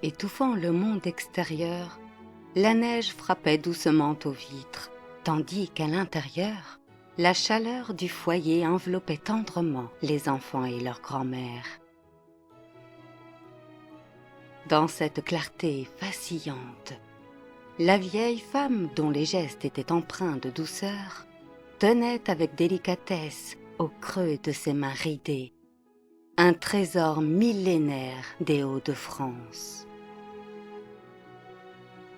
Étouffant le monde extérieur, la neige frappait doucement aux vitres, tandis qu'à l'intérieur, la chaleur du foyer enveloppait tendrement les enfants et leur grand-mère. Dans cette clarté vacillante, la vieille femme, dont les gestes étaient empreints de douceur, tenait avec délicatesse au creux de ses mains ridées un trésor millénaire des Hauts-de-France.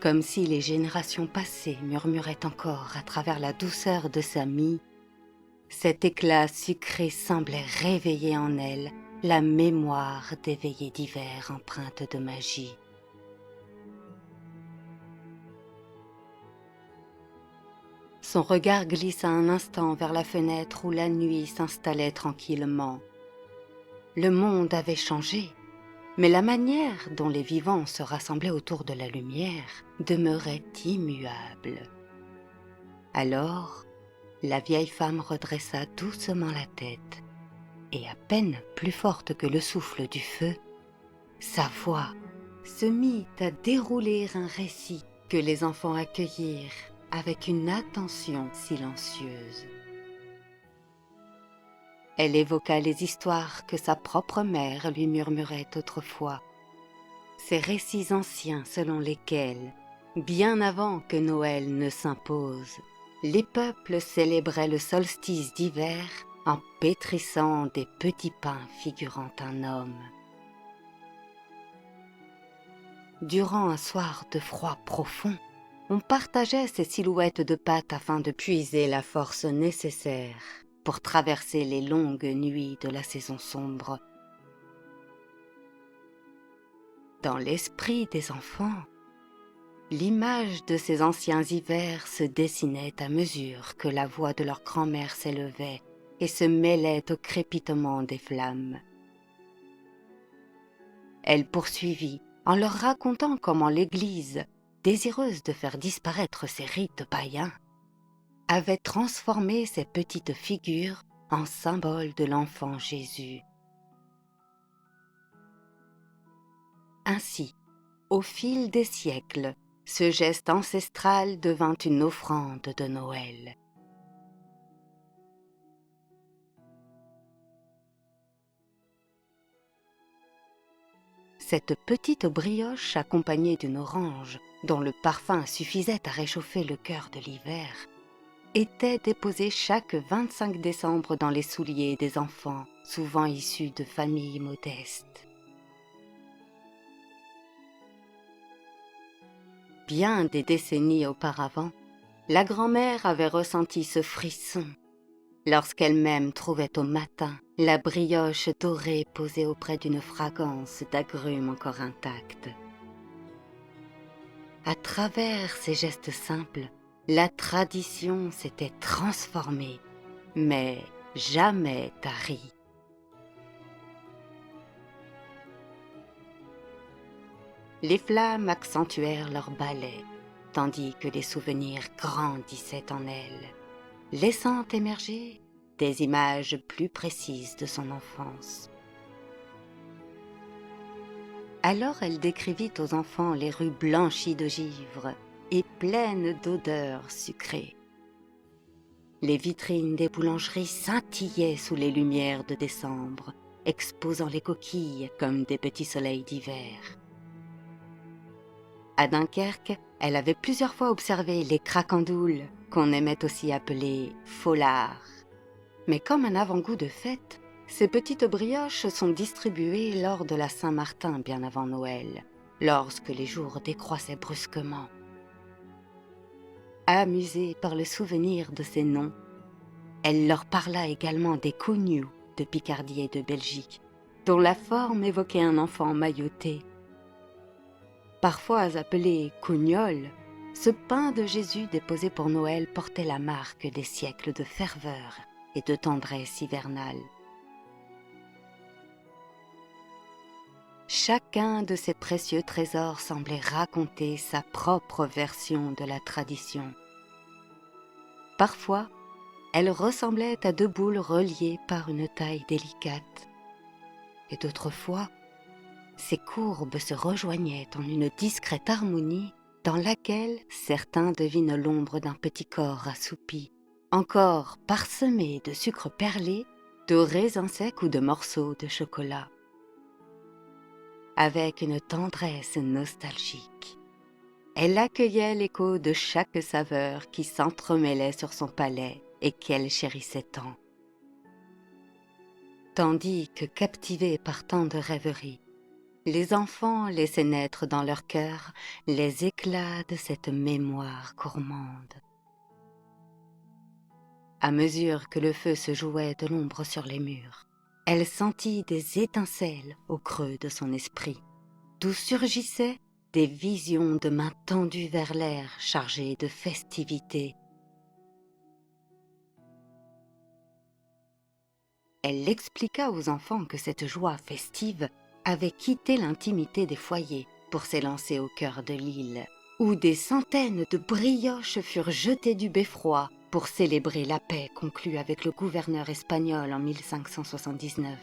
Comme si les générations passées murmuraient encore à travers la douceur de sa mie, cet éclat sucré semblait réveiller en elle la mémoire des veillées d'hiver empreintes de magie. Son regard glissa un instant vers la fenêtre où la nuit s'installait tranquillement. Le monde avait changé, mais la manière dont les vivants se rassemblaient autour de la lumière demeurait immuable. Alors, la vieille femme redressa doucement la tête, et à peine plus forte que le souffle du feu, sa voix se mit à dérouler un récit que les enfants accueillirent avec une attention silencieuse. Elle évoqua les histoires que sa propre mère lui murmurait autrefois, ces récits anciens selon lesquels, bien avant que Noël ne s'impose, les peuples célébraient le solstice d'hiver en pétrissant des petits pains figurant un homme. Durant un soir de froid profond, on partageait ces silhouettes de pâte afin de puiser la force nécessaire pour traverser les longues nuits de la saison sombre. Dans l'esprit des enfants, l'image de ces anciens hivers se dessinait à mesure que la voix de leur grand-mère s'élevait et se mêlait au crépitement des flammes. Elle poursuivit en leur racontant comment l'Église, désireuse de faire disparaître ces rites païens, avait transformé ces petites figures en symboles de l'enfant Jésus. Ainsi, au fil des siècles, ce geste ancestral devint une offrande de Noël. Cette petite brioche accompagnée d'une orange, dont le parfum suffisait à réchauffer le cœur de l'hiver, était déposée chaque 25 décembre dans les souliers des enfants, souvent issus de familles modestes. Bien des décennies auparavant, la grand-mère avait ressenti ce frisson lorsqu'elle-même trouvait au matin la brioche dorée posée auprès d'une fragrance d'agrumes encore intacte. À travers ces gestes simples, la tradition s'était transformée, mais jamais tarie. Les flammes accentuèrent leur balai, tandis que les souvenirs grandissaient en elle, laissant émerger des images plus précises de son enfance. Alors elle décrivit aux enfants les rues blanchies de givre et pleines d'odeurs sucrées. Les vitrines des boulangeries scintillaient sous les lumières de décembre, exposant les coquilles comme des petits soleils d'hiver. À Dunkerque, elle avait plusieurs fois observé les cracandoules, qu'on aimait aussi appeler folards. Mais comme un avant-goût de fête, ces petites brioches sont distribuées lors de la Saint-Martin bien avant Noël, lorsque les jours décroissaient brusquement. Amusée par le souvenir de ces noms, elle leur parla également des cougnoux de Picardie et de Belgique, dont la forme évoquait un enfant mailloté. Parfois appelé cougnole, ce pain de Jésus déposé pour Noël portait la marque des siècles de ferveur et de tendresse hivernale. Chacun de ces précieux trésors semblait raconter sa propre version de la tradition. Parfois, elle ressemblait à deux boules reliées par une taille délicate, et d'autres fois, Ces courbes se rejoignaient en une discrète harmonie dans laquelle certains devinent l'ombre d'un petit corps assoupi, encore parsemé de sucre perlé, de raisins secs ou de morceaux de chocolat. Avec une tendresse nostalgique, elle accueillait l'écho de chaque saveur qui s'entremêlait sur son palais et qu'elle chérissait tant. Tandis que, captivés par tant de rêveries, les enfants laissaient naître dans leur cœur les éclats de cette mémoire gourmande. À mesure que le feu se jouait de l'ombre sur les murs, elle sentit des étincelles au creux de son esprit, d'où surgissaient des visions de mains tendues vers l'air chargées de festivités. Elle expliqua aux enfants que cette joie festive avait quitté l'intimité des foyers pour s'élancer au cœur de l'île, où des centaines de brioches furent jetées du beffroi pour célébrer la paix conclue avec le gouverneur espagnol en 1579.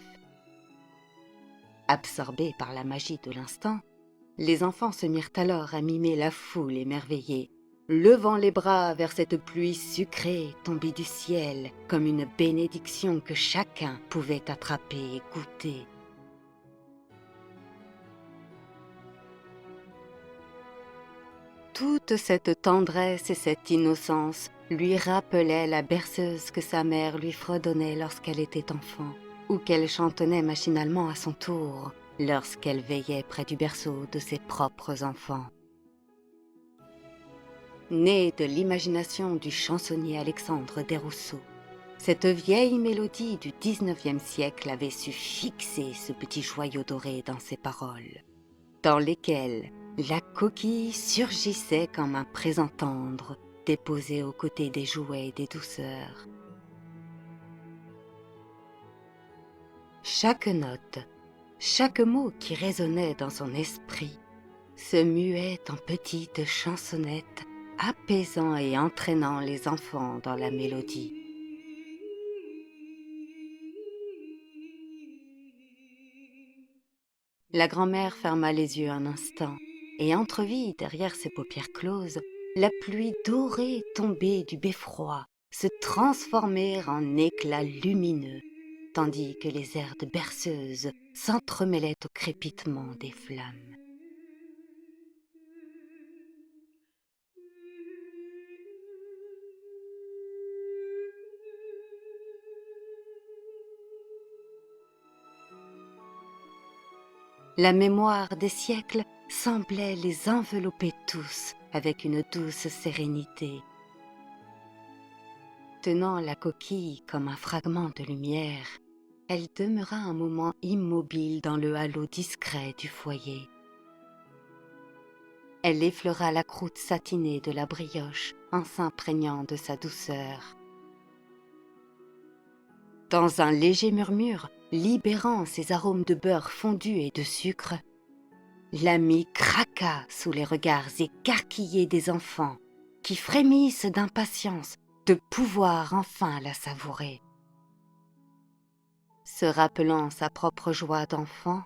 Absorbés par la magie de l'instant, les enfants se mirent alors à mimer la foule émerveillée, levant les bras vers cette pluie sucrée tombée du ciel comme une bénédiction que chacun pouvait attraper et goûter. Toute cette tendresse et cette innocence lui rappelaient la berceuse que sa mère lui fredonnait lorsqu'elle était enfant, ou qu'elle chantonnait machinalement à son tour lorsqu'elle veillait près du berceau de ses propres enfants. Née de l'imagination du chansonnier Alexandre Desrousseaux, cette vieille mélodie du XIXe siècle avait su fixer ce petit joyau doré dans ses paroles, dans lesquelles la coquille surgissait comme un présent tendre déposé aux côtés des jouets et des douceurs. Chaque note, chaque mot qui résonnait dans son esprit se muait en petites chansonnettes apaisant et entraînant les enfants dans la mélodie. La grand-mère ferma les yeux un instant et entrevit derrière ses paupières closes la pluie dorée tombée du beffroi se transformer en éclats lumineux, tandis que les airs de berceuse s'entremêlaient au crépitement des flammes. La mémoire des siècles semblait les envelopper tous avec une douce sérénité. Tenant la coquille comme un fragment de lumière, elle demeura un moment immobile dans le halo discret du foyer. Elle effleura la croûte satinée de la brioche en s'imprégnant de sa douceur. Dans un léger murmure, libérant ses arômes de beurre fondu et de sucre, l'ami craqua sous les regards écarquillés des enfants qui frémissent d'impatience de pouvoir enfin la savourer. Se rappelant sa propre joie d'enfant,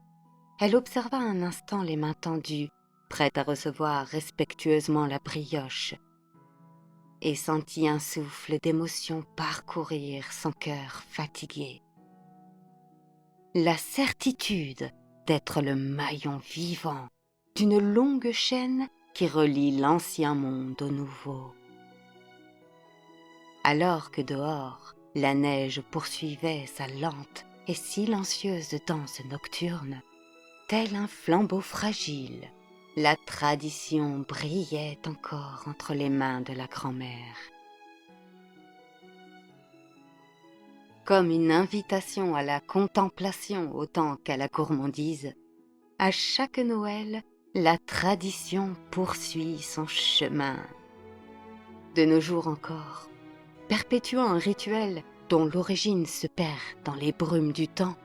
elle observa un instant les mains tendues, prêtes à recevoir respectueusement la brioche, et sentit un souffle d'émotion parcourir son cœur fatigué. La certitude d'être le maillon vivant d'une longue chaîne qui relie l'ancien monde au nouveau. Alors que dehors, la neige poursuivait sa lente et silencieuse danse nocturne, tel un flambeau fragile, la tradition brillait encore entre les mains de la grand-mère. Comme une invitation à la contemplation autant qu'à la gourmandise, à chaque Noël, la tradition poursuit son chemin. De nos jours encore, perpétuant un rituel dont l'origine se perd dans les brumes du temps,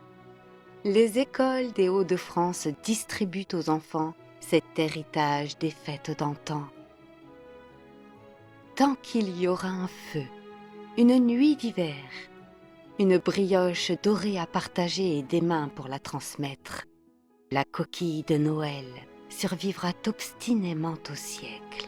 les écoles des Hauts-de-France distribuent aux enfants cet héritage des fêtes d'antan. Tant qu'il y aura un feu, une nuit d'hiver, une brioche dorée à partager et des mains pour la transmettre, La coquille de Noël survivra obstinément au siècle.